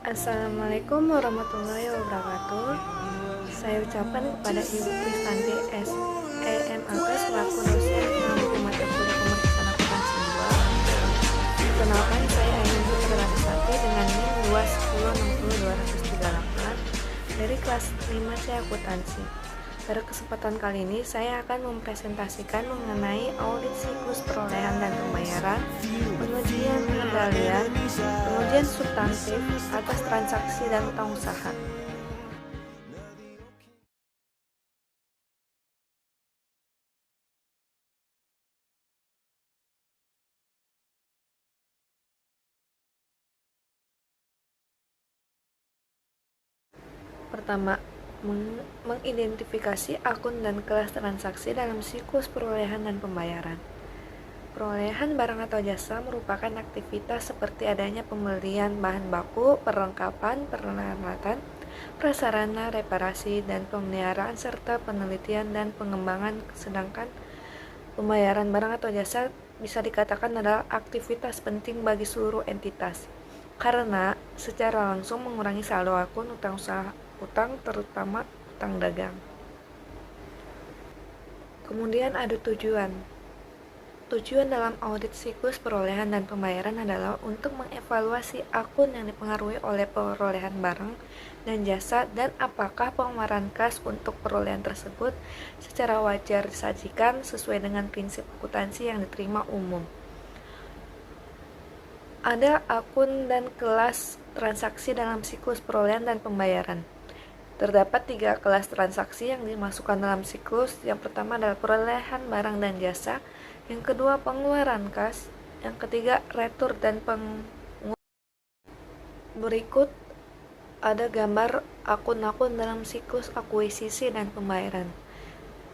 Assalamualaikum warahmatullahi wabarakatuh. Saya ucapkan kepada Ibu Kristanti SEMAK selaku dosen mengampu mata kuliah pemeriksaan akuntansi 2. Perkenalkan, saya Ainun Putri Larasati dengan NIM 210600238 dari kelas 5C akuntansi. Pada kesempatan kali ini, saya akan mempresentasikan mengenai audit siklus perolehan dan pembayaran, pengujian pengendalian, pengujian substantif atas transaksi dan utang usaha. Pertama, mengidentifikasi akun dan kelas transaksi dalam siklus perolehan dan pembayaran. Perolehan barang atau jasa merupakan aktivitas seperti adanya pembelian bahan baku, perlengkapan, peralatan, prasarana, reparasi, dan pemeliharaan serta penelitian dan pengembangan. Sedangkan pembayaran barang atau jasa bisa dikatakan adalah aktivitas penting bagi seluruh entitas karena secara langsung mengurangi saldo akun utang usaha utang, terutama utang dagang. Kemudian ada tujuan. Tujuan dalam audit siklus perolehan dan pembayaran adalah untuk mengevaluasi akun yang dipengaruhi oleh perolehan barang dan jasa dan apakah pengeluaran kas untuk perolehan tersebut secara wajar disajikan sesuai dengan prinsip akuntansi yang diterima umum. Ada akun dan kelas transaksi dalam siklus perolehan dan pembayaran. Terdapat 3 kelas transaksi yang dimasukkan dalam siklus. Yang pertama adalah perolehan barang dan jasa, yang kedua pengeluaran kas, yang ketiga retur dan pengeluaran. Berikut ada gambar akun-akun dalam siklus akuisisi dan pembayaran.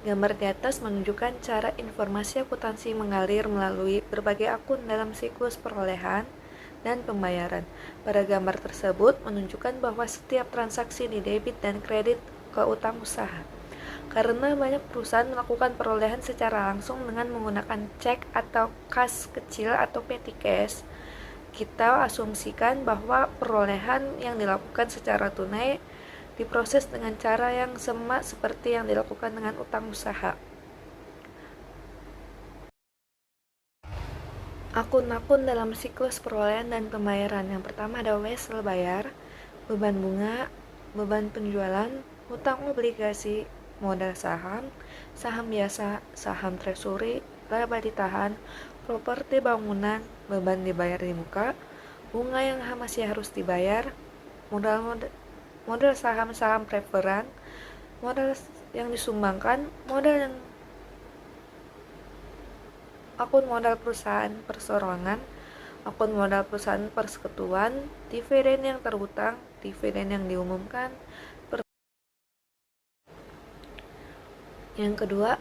Gambar di atas menunjukkan cara informasi akuntansi mengalir melalui berbagai akun dalam siklus perolehan dan pembayaran. Pada gambar tersebut menunjukkan bahwa setiap transaksi di debit dan kredit ke utang usaha. Karena banyak perusahaan melakukan perolehan secara langsung dengan menggunakan cek atau kas kecil atau petty cash, kita asumsikan bahwa perolehan yang dilakukan secara tunai diproses dengan cara yang sama seperti yang dilakukan dengan utang usaha. Akun-akun dalam siklus perolehan dan pembayaran. Yang pertama ada wesel bayar, beban bunga, beban penjualan, hutang obligasi, modal saham, saham biasa, saham treasury, laba ditahan, properti bangunan, beban dibayar di muka, bunga yang masih harus dibayar, modal saham-saham preferan, modal yang disumbangkan, akun modal perusahaan perseroangan, akun modal perusahaan persekutuan, dividen yang terhutang, dividen yang diumumkan. Yang kedua,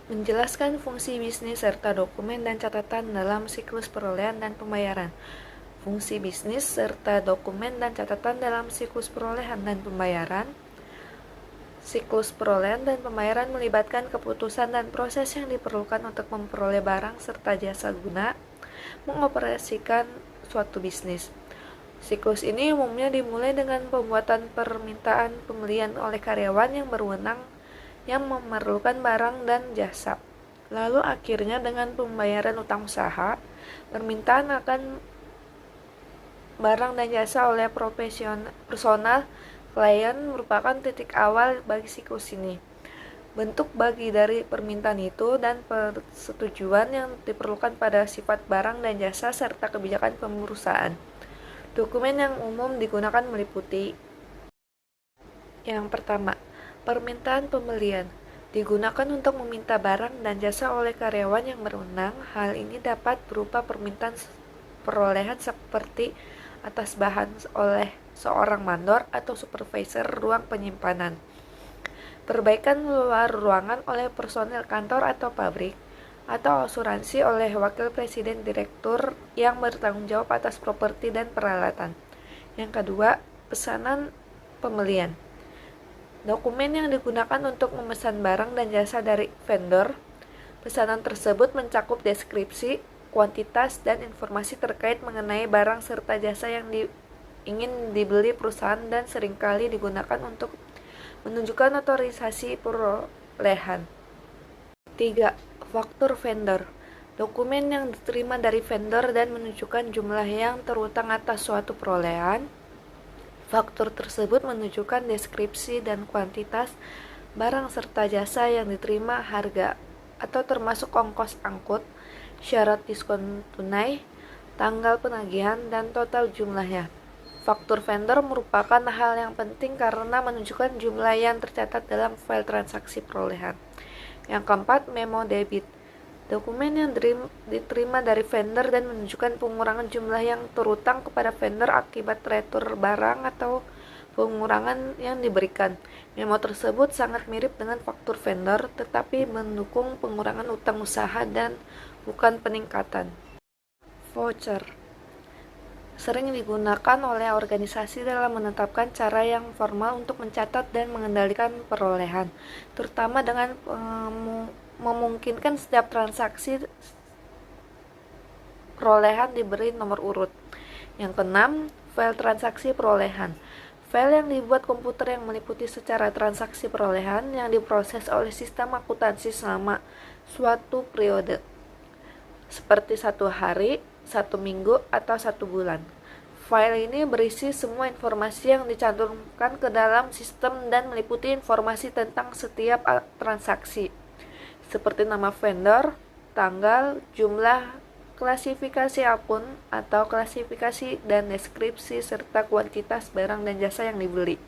menjelaskan fungsi bisnis serta dokumen dan catatan dalam siklus perolehan dan pembayaran. Fungsi bisnis serta dokumen dan catatan dalam siklus perolehan dan pembayaran. Siklus perolehan dan pembayaran melibatkan keputusan dan proses yang diperlukan untuk memperoleh barang serta jasa guna mengoperasikan suatu bisnis. Siklus ini umumnya dimulai dengan pembuatan permintaan pembelian oleh karyawan yang berwenang yang memerlukan barang dan jasa. Lalu akhirnya dengan pembayaran utang usaha, permintaan akan barang dan jasa oleh personal klien merupakan titik awal bagi siklus ini. Bentuk bagi dari permintaan itu dan persetujuan yang diperlukan pada sifat barang dan jasa serta kebijakan perusahaan. Dokumen yang umum digunakan meliputi: yang pertama, permintaan pembelian. Digunakan untuk meminta barang dan jasa oleh karyawan yang berwenang. Hal ini dapat berupa permintaan perolehan seperti atas bahan oleh seorang mandor atau supervisor ruang penyimpanan, perbaikan luar ruangan oleh personel kantor atau pabrik, atau asuransi oleh wakil presiden direktur yang bertanggung jawab atas properti dan peralatan. Yang kedua, pesanan pembelian. Dokumen yang digunakan untuk memesan barang dan jasa dari vendor. Pesanan tersebut mencakup deskripsi, kuantitas, dan informasi terkait mengenai barang serta jasa yang ingin dibeli perusahaan dan seringkali digunakan untuk menunjukkan otorisasi perolehan. 3. Faktur vendor. Dokumen yang diterima dari vendor dan menunjukkan jumlah yang terutang atas suatu perolehan. Faktur tersebut menunjukkan deskripsi dan kuantitas barang serta jasa yang diterima, harga atau termasuk ongkos angkut, syarat diskon tunai, tanggal penagihan, dan total jumlahnya. Faktur vendor merupakan hal yang penting karena menunjukkan jumlah yang tercatat dalam file transaksi perolehan. Yang keempat, memo debit. Dokumen yang diterima dari vendor dan menunjukkan pengurangan jumlah yang terutang kepada vendor akibat retur barang atau pengurangan yang diberikan. Memo tersebut sangat mirip dengan faktur vendor, tetapi mendukung pengurangan utang usaha dan bukan peningkatan. Voucher sering digunakan oleh organisasi dalam menetapkan cara yang formal untuk mencatat dan mengendalikan perolehan, terutama dengan memungkinkan setiap transaksi perolehan diberi nomor urut. Yang keenam, file transaksi perolehan. File yang dibuat komputer yang meliputi secara transaksi perolehan yang diproses oleh sistem akuntansi selama suatu periode, seperti 1 hari, 1 minggu, atau 1 bulan. File ini berisi semua informasi yang dicantumkan ke dalam sistem dan meliputi informasi tentang setiap transaksi, seperti nama vendor, tanggal, jumlah, klasifikasi akun atau klasifikasi dan deskripsi, serta kuantitas barang dan jasa yang dibeli.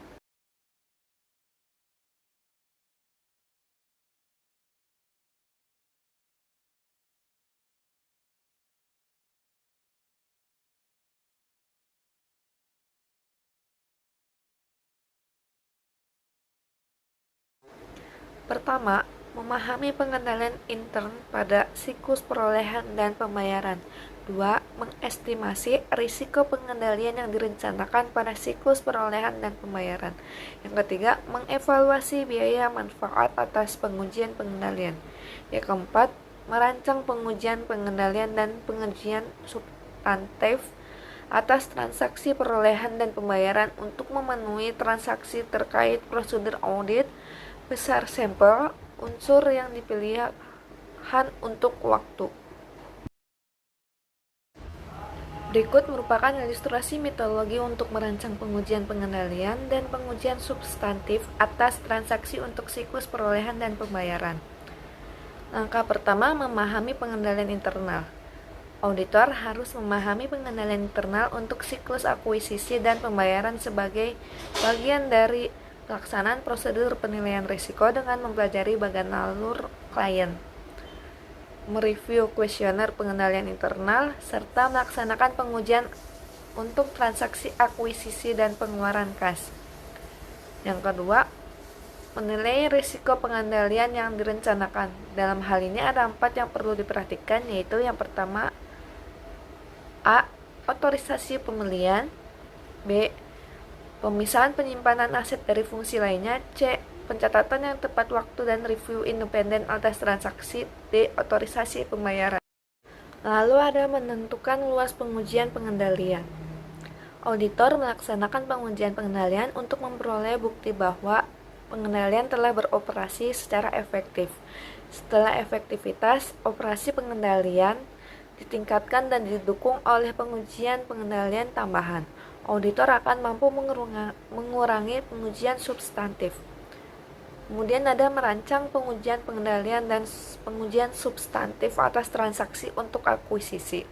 Pertama, memahami pengendalian intern pada siklus perolehan dan pembayaran. 2. Mengestimasi risiko pengendalian yang direncanakan pada siklus perolehan dan pembayaran. Yang ketiga, mengevaluasi biaya manfaat atas pengujian pengendalian. Yang keempat, merancang pengujian pengendalian dan pengujian substantif atas transaksi perolehan dan pembayaran untuk memenuhi transaksi terkait prosedur audit, besar sampel, unsur yang dipilihkan untuk waktu. Berikut merupakan ilustrasi metodologi untuk merancang pengujian pengendalian dan pengujian substantif atas transaksi untuk siklus perolehan dan pembayaran. Langkah pertama, memahami pengendalian internal. Auditor harus memahami pengendalian internal untuk siklus akuisisi dan pembayaran sebagai bagian dari pelaksanaan prosedur penilaian risiko dengan mempelajari bagian alur klien, mereview kuesioner pengendalian internal, serta melaksanakan pengujian untuk transaksi akuisisi dan pengeluaran kas. Yang kedua, menilai risiko pengendalian yang direncanakan. Dalam hal ini ada 4 yang perlu diperhatikan, yaitu yang pertama, A. Otorisasi pembelian. B. Pemisahan penyimpanan aset dari fungsi lainnya. C. Pencatatan yang tepat waktu dan review independen atas transaksi. D. Otorisasi pembayaran. Lalu ada menentukan luas pengujian pengendalian. Auditor melaksanakan pengujian pengendalian untuk memperoleh bukti bahwa pengendalian telah beroperasi secara efektif. Setelah efektivitas operasi pengendalian ditingkatkan dan didukung oleh pengujian pengendalian tambahan, auditor akan mampu mengurangi pengujian substantif. Kemudian ada merancang pengujian pengendalian dan pengujian substantif atas transaksi untuk akuisisi.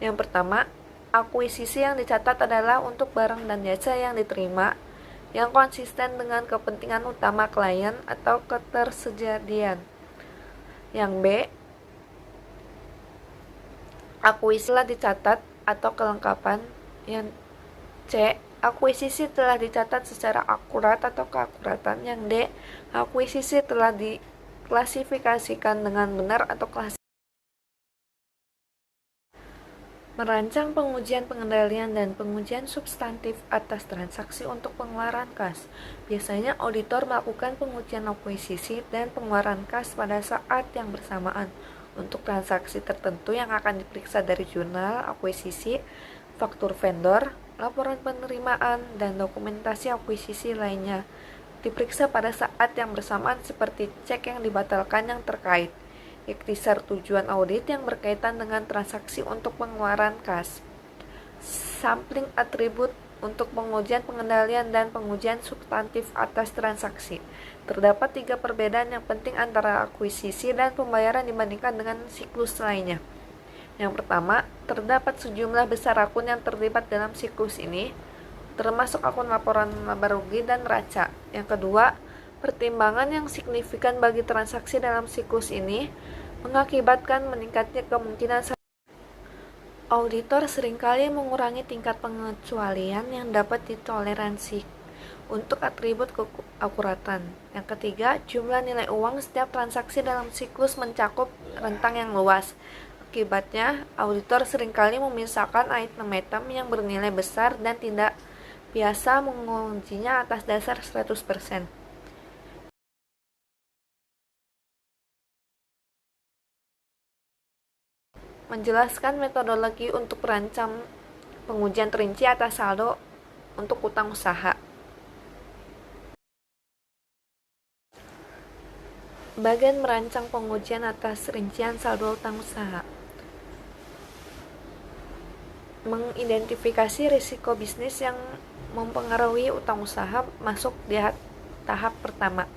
Yang pertama, akuisisi yang dicatat adalah untuk barang dan jasa yang diterima yang konsisten dengan kepentingan utama klien atau ketersediaan. Yang B, akuisisi telah dicatat atau kelengkapan. Yang C, akuisisi telah dicatat secara akurat atau keakuratan. Yang D, akuisisi telah diklasifikasikan dengan benar atau klasifikasi. Merancang pengujian pengendalian dan pengujian substantif atas transaksi untuk pengeluaran kas. Biasanya auditor melakukan pengujian akuisisi dan pengeluaran kas pada saat yang bersamaan. Untuk transaksi tertentu yang akan diperiksa dari jurnal akuisisi, faktur vendor, laporan penerimaan, dan dokumentasi akuisisi lainnya diperiksa pada saat yang bersamaan seperti cek yang dibatalkan yang terkait, ikhtisar tujuan audit yang berkaitan dengan transaksi untuk pengeluaran kas, sampling atribut untuk pengujian pengendalian dan pengujian substantif atas transaksi. Terdapat 3 perbedaan yang penting antara akuisisi dan pembayaran dibandingkan dengan siklus lainnya. Yang pertama, terdapat sejumlah besar akun yang terlibat dalam siklus ini, termasuk akun laporan laba rugi dan neraca. Yang kedua, pertimbangan yang signifikan bagi transaksi dalam siklus ini mengakibatkan meningkatnya kemungkinan auditor seringkali mengurangi tingkat pengecualian yang dapat ditoleransi untuk atribut keakuratan. Yang ketiga, jumlah nilai uang setiap transaksi dalam siklus mencakup rentang yang luas. Akibatnya, auditor seringkali memisahkan item-item yang bernilai besar dan tidak biasa mengujinya atas dasar 100%. Menjelaskan metodologi untuk merancang pengujian terinci atas saldo untuk utang usaha. Bagian merancang pengujian atas rincian saldo utang usaha. Mengidentifikasi risiko bisnis yang mempengaruhi utang usaha masuk di tahap pertama.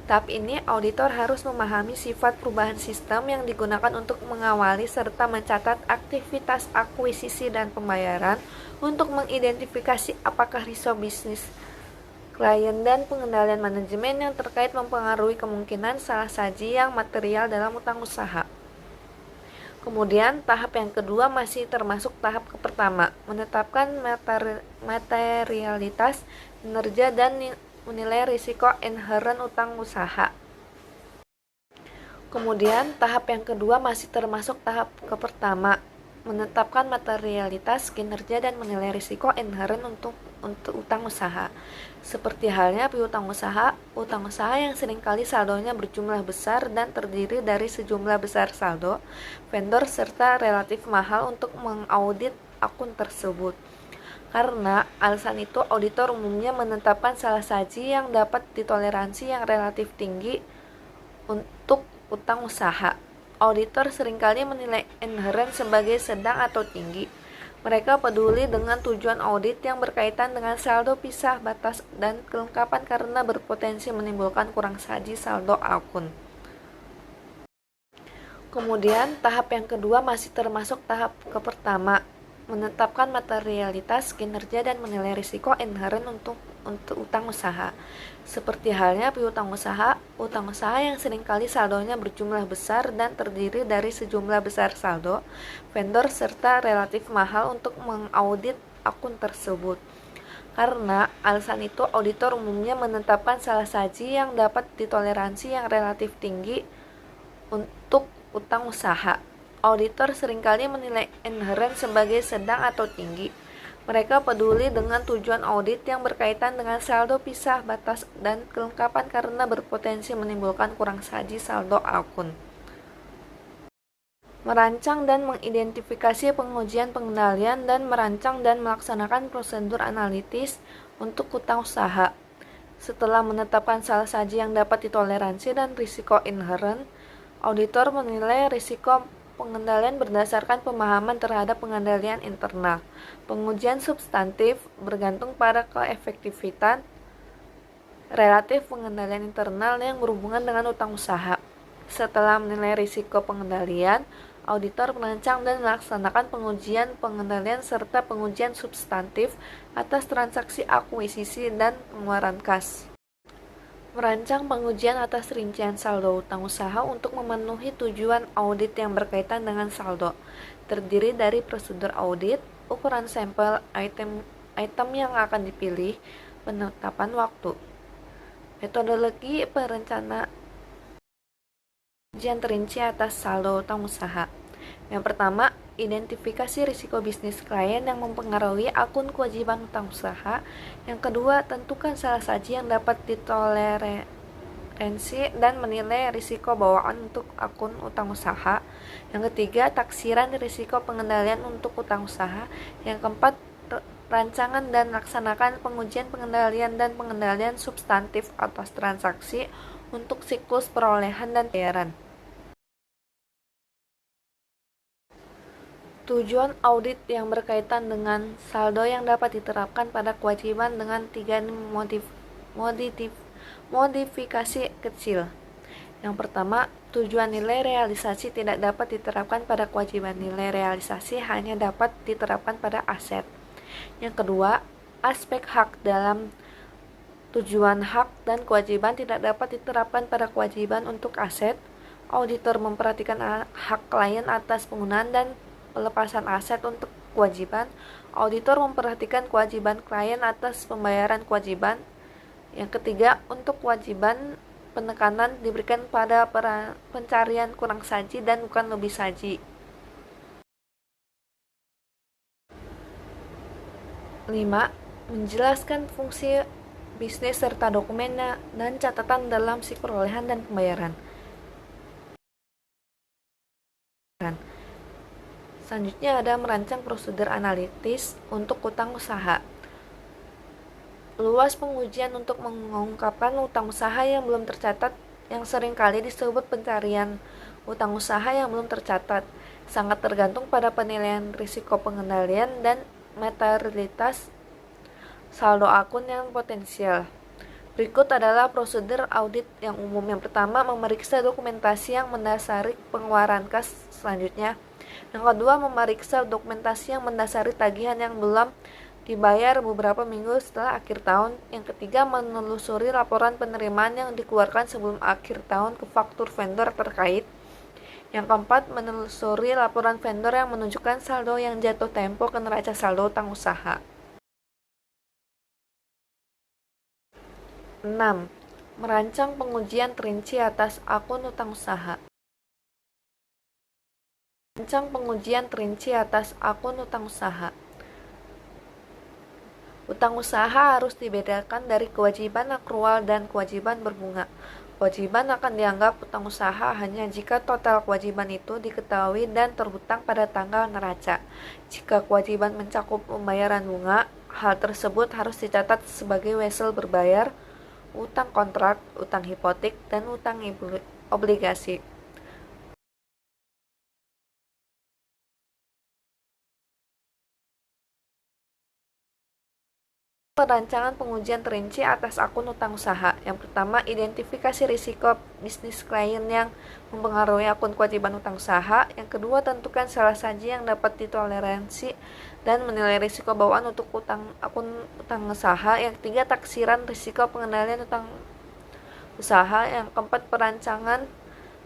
Tahap ini, auditor harus memahami sifat perubahan sistem yang digunakan untuk mengawali serta mencatat aktivitas akuisisi dan pembayaran untuk mengidentifikasi apakah risiko bisnis klien dan pengendalian manajemen yang terkait mempengaruhi kemungkinan salah saji yang material dalam utang usaha. Kemudian, tahap yang kedua masih termasuk tahap pertama, menetapkan materialitas, kinerja, dan menilai risiko inheren utang usaha. Kemudian, tahap yang kedua masih termasuk tahap pertama, menetapkan materialitas, kinerja, dan menilai risiko inheren untuk utang usaha. Seperti halnya piutang usaha yang seringkali saldonya berjumlah besar dan terdiri dari sejumlah besar saldo, vendor, serta relatif mahal untuk mengaudit akun tersebut. Karena alasan itu, auditor umumnya menetapkan salah saji yang dapat ditoleransi yang relatif tinggi untuk utang usaha. Auditor seringkali menilai inheren sebagai sedang atau tinggi. Mereka peduli dengan tujuan audit yang berkaitan dengan saldo pisah batas dan kelengkapan karena berpotensi menimbulkan kurang saji saldo akun. Kemudian, tahap yang kedua masih termasuk tahap pertama, menetapkan materialitas, kinerja, dan menilai risiko inheren untuk utang usaha. Seperti halnya piutang usaha yang seringkali saldonya berjumlah besar dan terdiri dari sejumlah besar saldo, vendor, serta relatif mahal untuk mengaudit akun tersebut. Karena alasan itu, auditor umumnya menetapkan salah saji yang dapat ditoleransi yang relatif tinggi untuk utang usaha. Auditor seringkali menilai inheren sebagai sedang atau tinggi. Mereka peduli dengan tujuan audit yang berkaitan dengan saldo pisah batas dan kelengkapan karena berpotensi menimbulkan kurang saji saldo akun. Merancang dan mengidentifikasi pengujian pengendalian dan merancang dan melaksanakan prosedur analitis untuk utang usaha. Setelah menetapkan salah saji yang dapat ditoleransi dan risiko inheren, auditor menilai risiko pengendalian berdasarkan pemahaman terhadap pengendalian internal. Pengujian substantif bergantung pada keefektifan relatif pengendalian internal yang berhubungan dengan utang usaha. Setelah menilai risiko pengendalian, auditor merancang dan melaksanakan pengujian pengendalian serta pengujian substantif atas transaksi akuisisi dan pengeluaran kas. Merancang pengujian atas rincian saldo utang usaha untuk memenuhi tujuan audit yang berkaitan dengan saldo, terdiri dari prosedur audit, ukuran sampel, item yang akan dipilih, penetapan waktu. Metodologi perencanaan pengujian terinci atas saldo utang usaha. Yang pertama, identifikasi risiko bisnis klien yang mempengaruhi akun kewajiban utang usaha. Yang kedua, tentukan salah saji yang dapat ditoleransi referensi dan menilai risiko bawaan untuk akun utang usaha. Yang ketiga, taksiran risiko pengendalian untuk utang usaha. Yang keempat, rancangan dan laksanakan pengujian pengendalian dan pengendalian substantif atas transaksi untuk siklus perolehan dan pembayaran. Tujuan audit yang berkaitan dengan saldo yang dapat diterapkan pada kewajiban dengan 3 modifikasi kecil. Yang pertama, tujuan nilai realisasi tidak dapat diterapkan pada kewajiban. Nilai realisasi hanya dapat diterapkan pada aset. Yang kedua, aspek hak dalam tujuan hak dan kewajiban tidak dapat diterapkan pada kewajiban untuk aset. Auditor memperhatikan hak klien atas penggunaan dan pelepasan aset untuk kewajiban. Auditor memperhatikan kewajiban klien atas pembayaran kewajiban. Yang ketiga, untuk kewajiban penekanan diberikan pada pencarian kurang saji dan bukan lebih saji. 5. Menjelaskan fungsi bisnis serta dokumen dan catatan dalam siklus perolehan dan pembayaran. Selanjutnya ada merancang prosedur analitis untuk utang usaha. Luas pengujian untuk mengungkapkan utang usaha yang belum tercatat yang seringkali disebut pencarian utang usaha yang belum tercatat sangat tergantung pada penilaian risiko pengendalian dan materialitas saldo akun yang potensial. Berikut adalah prosedur audit yang umum. Yang pertama, memeriksa dokumentasi yang mendasari pengeluaran kas. Selanjutnya, yang kedua, memeriksa dokumentasi yang mendasari tagihan yang belum dibayar beberapa minggu setelah akhir tahun. Yang ketiga, menelusuri laporan penerimaan yang dikeluarkan sebelum akhir tahun ke faktur vendor terkait. Yang keempat, menelusuri laporan vendor yang menunjukkan saldo yang jatuh tempo ke neraca saldo utang usaha. 6. Merancang pengujian terinci atas akun utang usaha. Merancang pengujian terinci atas akun utang usaha. Utang usaha harus dibedakan dari kewajiban akrual dan kewajiban berbunga. Kewajiban akan dianggap utang usaha hanya jika total kewajiban itu diketahui dan terhutang pada tanggal neraca. Jika kewajiban mencakup pembayaran bunga, hal tersebut harus dicatat sebagai wesel berbayar, utang kontrak, utang hipotek, dan utang obligasi. Perancangan pengujian terinci atas akun utang usaha. Yang pertama, identifikasi risiko bisnis klien yang mempengaruhi akun kewajiban utang usaha. Yang kedua, tentukan salah saji yang dapat ditoleransi dan menilai risiko bawaan untuk akun utang usaha. Yang ketiga, taksiran risiko pengendalian utang usaha. Yang keempat, perancangan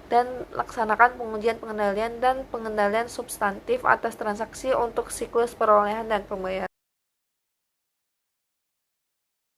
dan laksanakan pengujian pengendalian dan pengendalian substantif atas transaksi untuk siklus perolehan dan pembayaran.